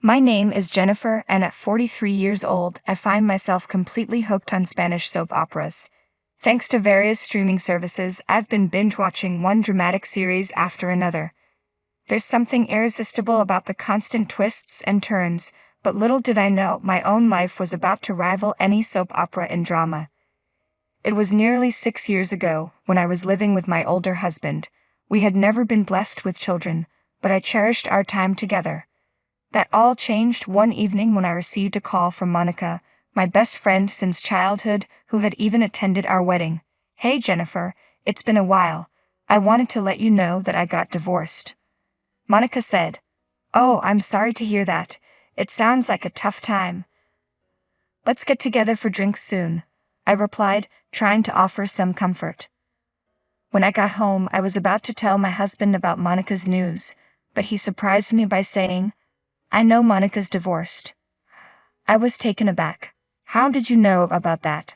My name is Jennifer, and at 43 years old, I find myself completely hooked on Spanish soap operas. Thanks to various streaming services, I've been binge-watching one dramatic series after another. There's something irresistible about the constant twists and turns, but little did I know my own life was about to rival any soap opera in drama. It was nearly 6 years ago, when I was living with my older husband. We had never been blessed with children, but I cherished our time together. That all changed one evening when I received a call from Monica, my best friend since childhood, who had even attended our wedding. "Hey Jennifer, it's been a while. I wanted to let you know that I got divorced," Monica said. "Oh, I'm sorry to hear that. It sounds like a tough time." "Let's get together for drinks soon," I replied, trying to offer some comfort. When I got home, I was about to tell my husband about Monica's news, but he surprised me by saying, "I know Monica's divorced." I was taken aback. "How did you know about that?"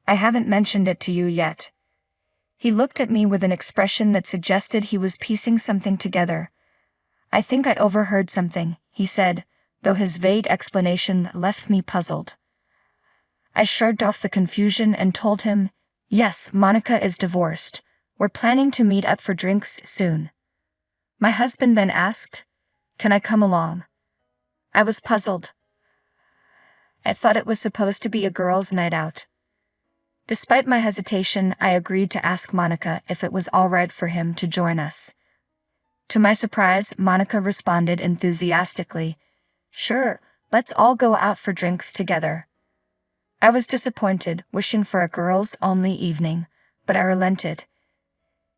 "I haven't mentioned it to you yet." He looked at me with an expression that suggested he was piecing something together. "I think I overheard something," he said, though his vague explanation left me puzzled. I shrugged off the confusion and told him, "Yes, Monica is divorced. We're planning to meet up for drinks soon." My husband then asked, "Can I come along?" I was puzzled. I thought it was supposed to be a girls' night out. Despite my hesitation, I agreed to ask Monica if it was all right for him to join us. To my surprise, Monica responded enthusiastically, "Sure, let's all go out for drinks together." I was disappointed, wishing for a girls-only evening, but I relented.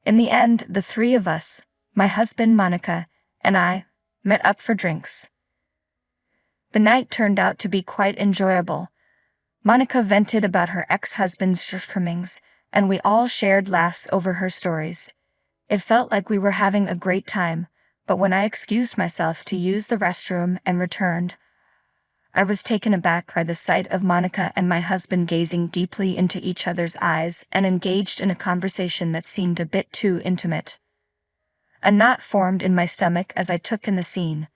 In the end, the three of us, my husband Monica, and I, met up for drinks. The night turned out to be quite enjoyable. Monica vented about her ex-husband's shortcomings, and we all shared laughs over her stories. It felt like we were having a great time, but when I excused myself to use the restroom and returned, I was taken aback by the sight of Monica and my husband gazing deeply into each other's eyes and engaged in a conversation that seemed a bit too intimate. A knot formed in my stomach as I took in the scene.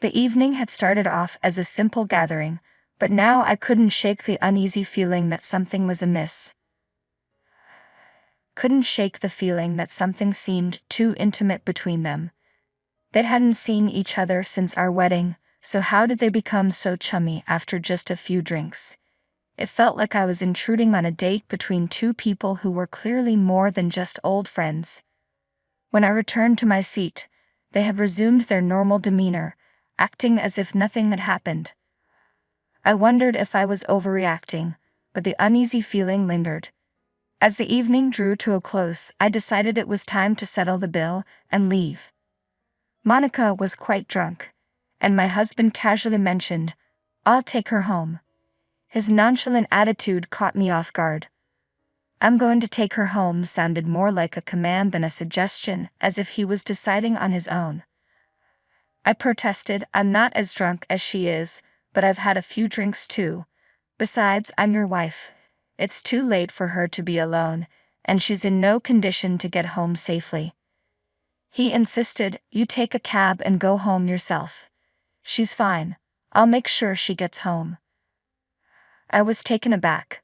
The evening had started off as a simple gathering, but now I couldn't shake the uneasy feeling that something was amiss. Couldn't shake the feeling that something seemed too intimate between them. They hadn't seen each other since our wedding, so how did they become so chummy after just a few drinks? It felt like I was intruding on a date between two people who were clearly more than just old friends. When I returned to my seat, they had resumed their normal demeanor, acting as if nothing had happened. I wondered if I was overreacting, but the uneasy feeling lingered. As the evening drew to a close, I decided it was time to settle the bill and leave. Monica was quite drunk, and my husband casually mentioned, "I'll take her home." His nonchalant attitude caught me off guard. "I'm going to take her home" sounded more like a command than a suggestion, as if he was deciding on his own. I protested, "I'm not as drunk as she is, but I've had a few drinks too. Besides, I'm your wife. It's too late for her to be alone, and she's in no condition to get home safely." He insisted, "You take a cab and go home yourself. She's fine. I'll make sure she gets home." I was taken aback.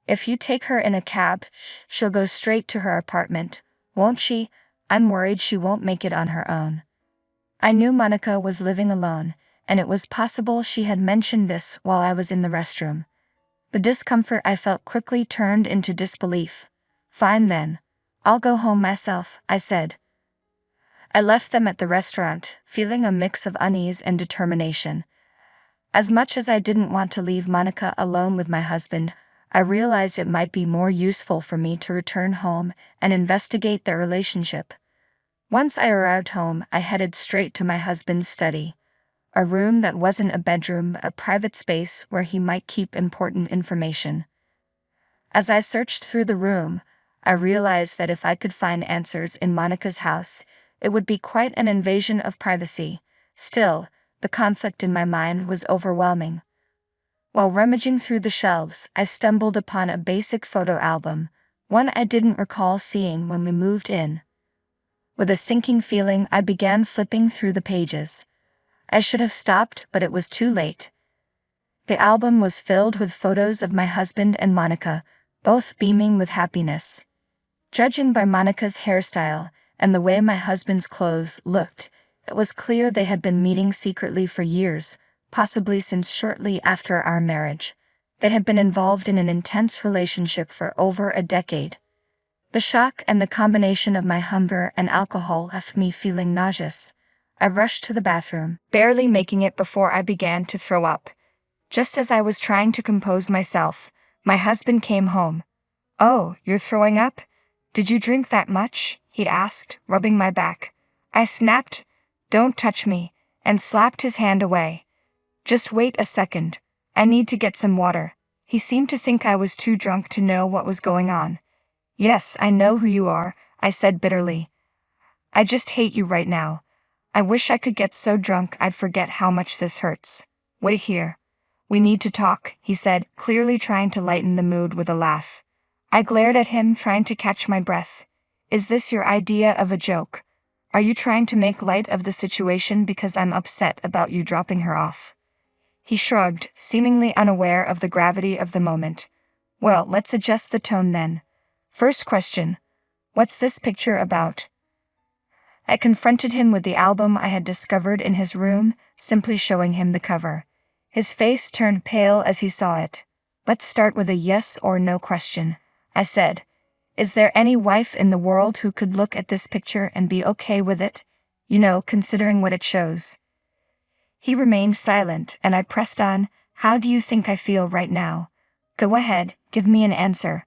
"If you take her in a cab, she'll go straight to her apartment, won't she? I'm worried she won't make it on her own." I knew Monica was living alone, and it was possible she had mentioned this while I was in the restroom. The discomfort I felt quickly turned into disbelief. "Fine then. I'll go home myself," I said. I left them at the restaurant, feeling a mix of unease and determination. As much as I didn't want to leave Monica alone with my husband, I realized it might be more useful for me to return home and investigate their relationship. Once I arrived home, I headed straight to my husband's study. A room that wasn't a bedroom, but a private space where he might keep important information. As I searched through the room, I realized that if I could find answers in Monica's house, it would be quite an invasion of privacy. Still, the conflict in my mind was overwhelming. While rummaging through the shelves, I stumbled upon a basic photo album, one I didn't recall seeing when we moved in. With a sinking feeling, I began flipping through the pages. I should have stopped, but it was too late. The album was filled with photos of my husband and Monica, both beaming with happiness. Judging by Monica's hairstyle and the way my husband's clothes looked, it was clear they had been meeting secretly for years, possibly since shortly after our marriage. They had been involved in an intense relationship for over a decade. The shock and the combination of my hunger and alcohol left me feeling nauseous. I rushed to the bathroom, barely making it before I began to throw up. Just as I was trying to compose myself, my husband came home. "Oh, you're throwing up? Did you drink that much?" he asked, rubbing my back. I snapped, "Don't touch me," and slapped his hand away. "Just wait a second. I need to get some water." He seemed to think I was too drunk to know what was going on. "Yes, I know who you are," I said bitterly. "I just hate you right now. I wish I could get so drunk I'd forget how much this hurts. Wait here. We need to talk," he said, clearly trying to lighten the mood with a laugh. I glared at him, trying to catch my breath. "Is this your idea of a joke? Are you trying to make light of the situation because I'm upset about you dropping her off?" He shrugged, seemingly unaware of the gravity of the moment. "Well, let's adjust the tone then. First question. What's this picture about?" I confronted him with the album I had discovered in his room, simply showing him the cover. His face turned pale as he saw it. "Let's start with a yes or no question," I said. "Is there any wife in the world who could look at this picture and be okay with it? You know, considering what it shows." He remained silent, and I pressed on. "How do you think I feel right now? Go ahead, give me an answer."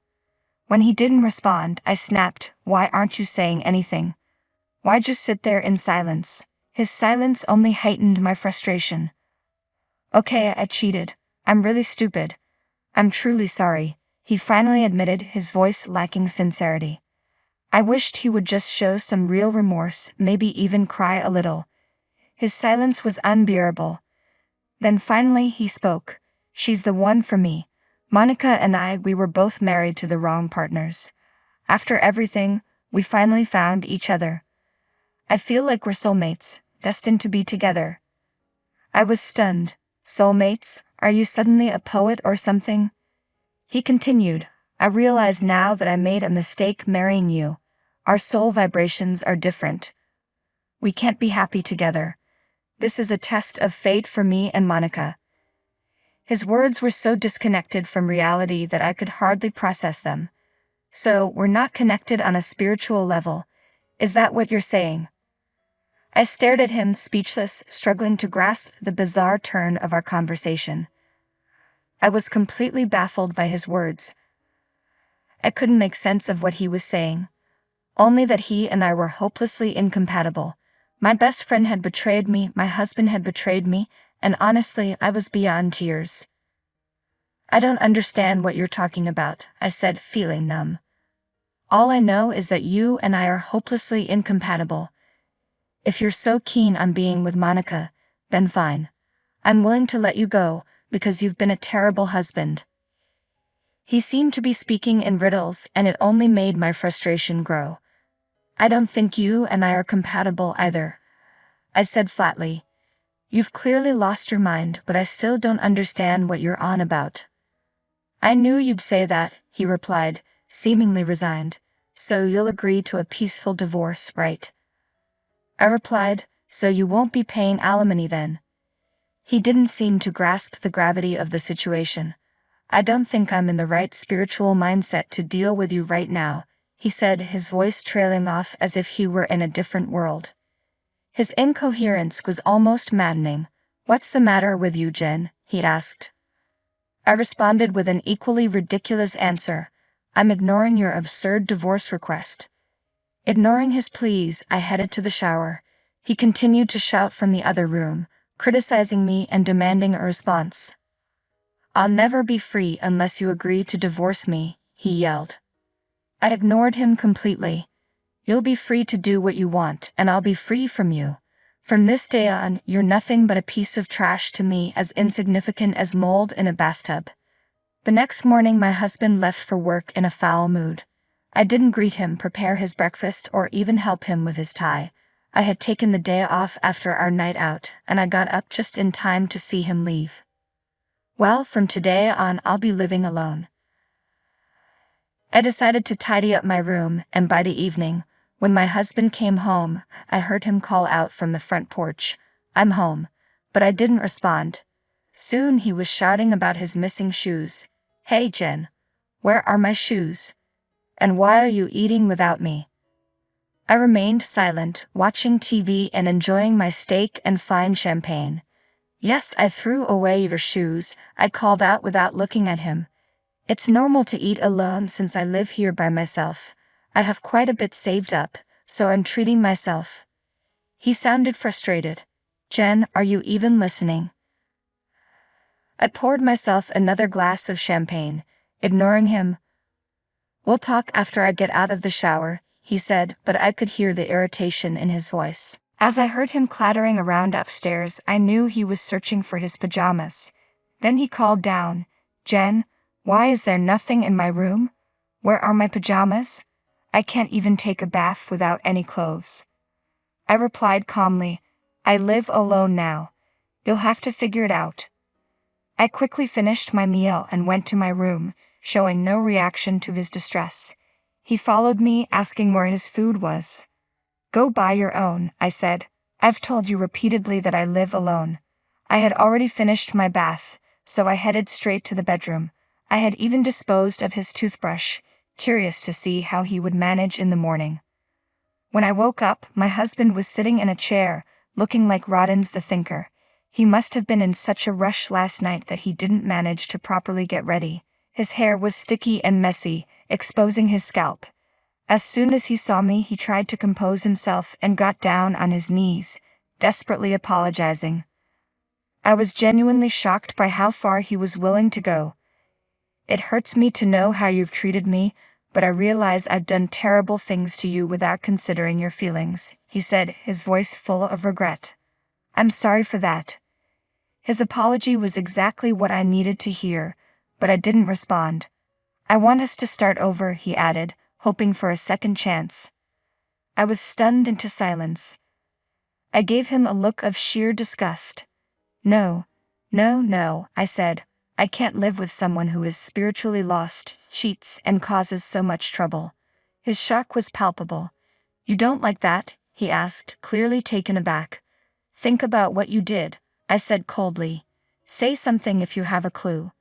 When he didn't respond, I snapped, "Why aren't you saying anything? Why just sit there in silence?" His silence only heightened my frustration. "Okay, I cheated. I'm really stupid. I'm truly sorry," he finally admitted, his voice lacking sincerity. I wished he would just show some real remorse, maybe even cry a little. His silence was unbearable. Then finally he spoke. "She's the one for me. Monica and we were both married to the wrong partners. After everything, we finally found each other. I feel like we're soulmates, destined to be together." I was stunned. "Soulmates? Are you suddenly a poet or something?" He continued. "I realize now that I made a mistake marrying you. Our soul vibrations are different. We can't be happy together. This is a test of fate for me and Monica." His words were so disconnected from reality that I could hardly process them. "So, we're not connected on a spiritual level. Is that what you're saying?" I stared at him, speechless, struggling to grasp the bizarre turn of our conversation. I was completely baffled by his words. I couldn't make sense of what he was saying. Only that he and I were hopelessly incompatible. My best friend had betrayed me, my husband had betrayed me, and honestly, I was beyond tears. "I don't understand what you're talking about," I said, feeling numb. "All I know is that you and I are hopelessly incompatible. If you're so keen on being with Monica, then fine. I'm willing to let you go, because you've been a terrible husband." He seemed to be speaking in riddles, and it only made my frustration grow. "I don't think you and I are compatible either," I said flatly. "You've clearly lost your mind, but I still don't understand what you're on about." "I knew you'd say that," he replied, seemingly resigned. "So you'll agree to a peaceful divorce, right?" I replied, "So you won't be paying alimony then?" He didn't seem to grasp the gravity of the situation. "I don't think I'm in the right spiritual mindset to deal with you right now," he said, his voice trailing off as if he were in a different world. His incoherence was almost maddening. "What's the matter with you, Jen?" he asked. I responded with an equally ridiculous answer. "I'm ignoring your absurd divorce request." Ignoring his pleas, I headed to the shower. He continued to shout from the other room, criticizing me and demanding a response. "I'll never be free unless you agree to divorce me," he yelled. I ignored him completely. "You'll be free to do what you want, and I'll be free from you. From this day on, you're nothing but a piece of trash to me, as insignificant as mold in a bathtub." The next morning my husband left for work in a foul mood. I didn't greet him, prepare his breakfast, or even help him with his tie. I had taken the day off after our night out, and I got up just in time to see him leave. Well, from today on I'll be living alone. I decided to tidy up my room, and by the evening, when my husband came home, I heard him call out from the front porch, "I'm home," but I didn't respond. Soon he was shouting about his missing shoes. "Hey Jen, where are my shoes? And why are you eating without me?" I remained silent, watching TV and enjoying my steak and fine champagne. "Yes, I threw away your shoes," I called out without looking at him. "It's normal to eat alone since I live here by myself. I have quite a bit saved up, so I'm treating myself." He sounded frustrated. "Jen, are you even listening?" I poured myself another glass of champagne, ignoring him. "We'll talk after I get out of the shower," he said, but I could hear the irritation in his voice. As I heard him clattering around upstairs, I knew he was searching for his pajamas. Then he called down, "Jen, why is there nothing in my room? Where are my pajamas? I can't even take a bath without any clothes." I replied calmly, "I live alone now. You'll have to figure it out." I quickly finished my meal and went to my room, showing no reaction to his distress. He followed me, asking where his food was. "Go buy your own," I said. "I've told you repeatedly that I live alone." I had already finished my bath, so I headed straight to the bedroom. I had even disposed of his toothbrush, curious to see how he would manage in the morning. When I woke up, my husband was sitting in a chair, looking like Roddins the Thinker. He must have been in such a rush last night that he didn't manage to properly get ready. His hair was sticky and messy, exposing his scalp. As soon as he saw me, he tried to compose himself and got down on his knees, desperately apologizing. I was genuinely shocked by how far he was willing to go. "It hurts me to know how you've treated me, but I realize I've done terrible things to you without considering your feelings," he said, his voice full of regret. "I'm sorry for that." His apology was exactly what I needed to hear, but I didn't respond. "I want us to start over," he added, hoping for a second chance. I was stunned into silence. I gave him a look of sheer disgust. No, I said. "I can't live with someone who is spiritually lost, cheats, and causes so much trouble." His shock was palpable. "You don't like that?" he asked, clearly taken aback. "Think about what you did," I said coldly. "Say something if you have a clue."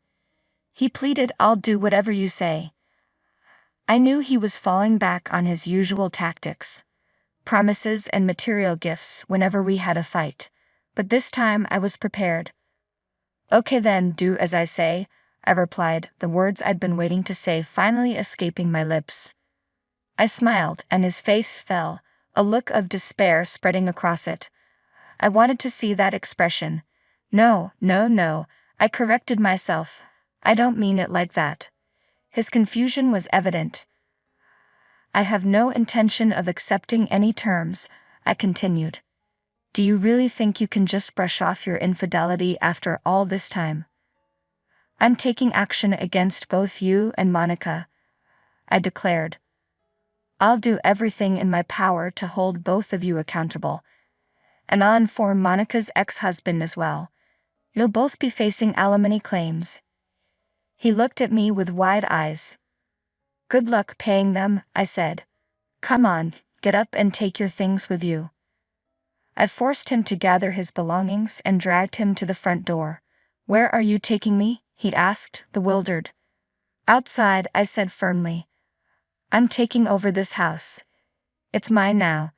He pleaded, "I'll do whatever you say." I knew he was falling back on his usual tactics. Promises and material gifts whenever we had a fight. But this time I was prepared. "Okay then, do as I say," I replied, the words I'd been waiting to say finally escaping my lips. I smiled, and his face fell, a look of despair spreading across it. I wanted to see that expression. No, I corrected myself. "I don't mean it like that." His confusion was evident. "I have no intention of accepting any terms," I continued. "Do you really think you can just brush off your infidelity after all this time?" "I'm taking action against both you and Monica," I declared. "I'll do everything in my power to hold both of you accountable. And I'll inform Monica's ex-husband as well. You'll both be facing alimony claims." He looked at me with wide eyes. "Good luck paying them," I said. "Come on, get up and take your things with you." I forced him to gather his belongings and dragged him to the front door. "Where are you taking me?" he asked, bewildered. "Outside," I said firmly. "I'm taking over this house. It's mine now.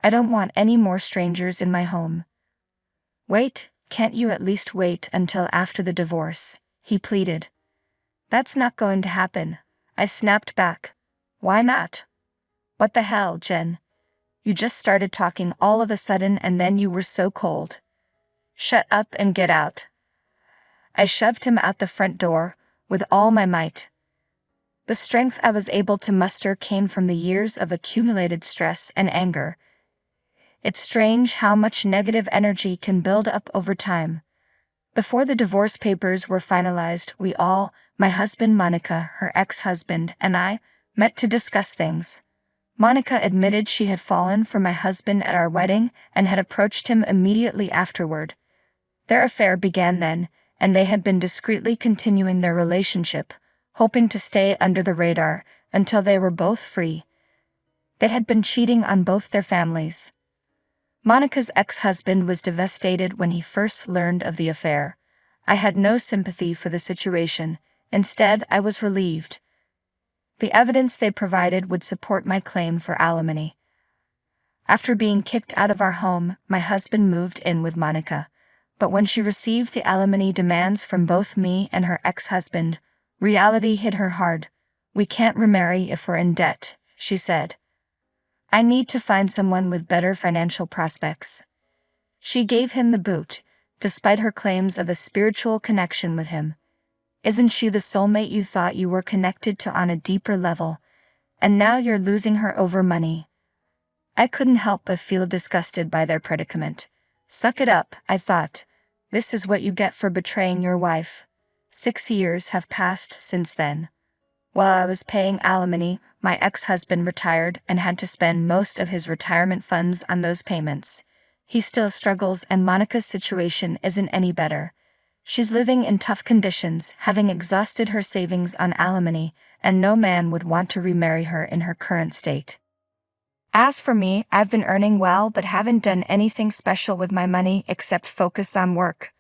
I don't want any more strangers in my home." "Wait, can't you at least wait until after the divorce?" he pleaded. "That's not going to happen," I snapped back. "Why not?" "What the hell, Jen? You just started talking all of a sudden and then you were so cold. Shut up and get out." I shoved him out the front door, with all my might. The strength I was able to muster came from the years of accumulated stress and anger. It's strange how much negative energy can build up over time. Before the divorce papers were finalized, we all, my husband Monica, her ex-husband, and I, met to discuss things. Monica admitted she had fallen for my husband at our wedding and had approached him immediately afterward. Their affair began then, and they had been discreetly continuing their relationship, hoping to stay under the radar until they were both free. They had been cheating on both their families. Monica's ex-husband was devastated when he first learned of the affair. I had no sympathy for the situation. Instead, I was relieved. The evidence they provided would support my claim for alimony. After being kicked out of our home, my husband moved in with Monica. But when she received the alimony demands from both me and her ex-husband, reality hit her hard. "We can't remarry if we're in debt," she said. "I need to find someone with better financial prospects." She gave him the boot, despite her claims of a spiritual connection with him. "Isn't she the soulmate you thought you were connected to on a deeper level? And now you're losing her over money." I couldn't help but feel disgusted by their predicament. Suck it up, I thought. This is what you get for betraying your wife. 6 years have passed since then. While I was paying alimony, my ex-husband retired and had to spend most of his retirement funds on those payments. He still struggles, and Monica's situation isn't any better. She's living in tough conditions, having exhausted her savings on alimony, and no man would want to remarry her in her current state. As for me, I've been earning well but haven't done anything special with my money except focus on work.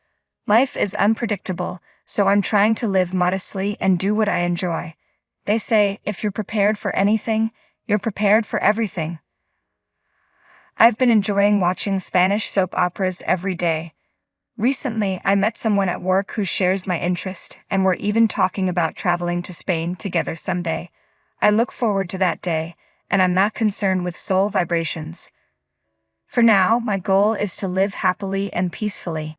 Life is unpredictable, so I'm trying to live modestly and do what I enjoy. They say, if you're prepared for anything, you're prepared for everything. I've been enjoying watching Spanish soap operas every day. Recently, I met someone at work who shares my interest, and we're even talking about traveling to Spain together someday. I look forward to that day, and I'm not concerned with soul vibrations. For now, my goal is to live happily and peacefully.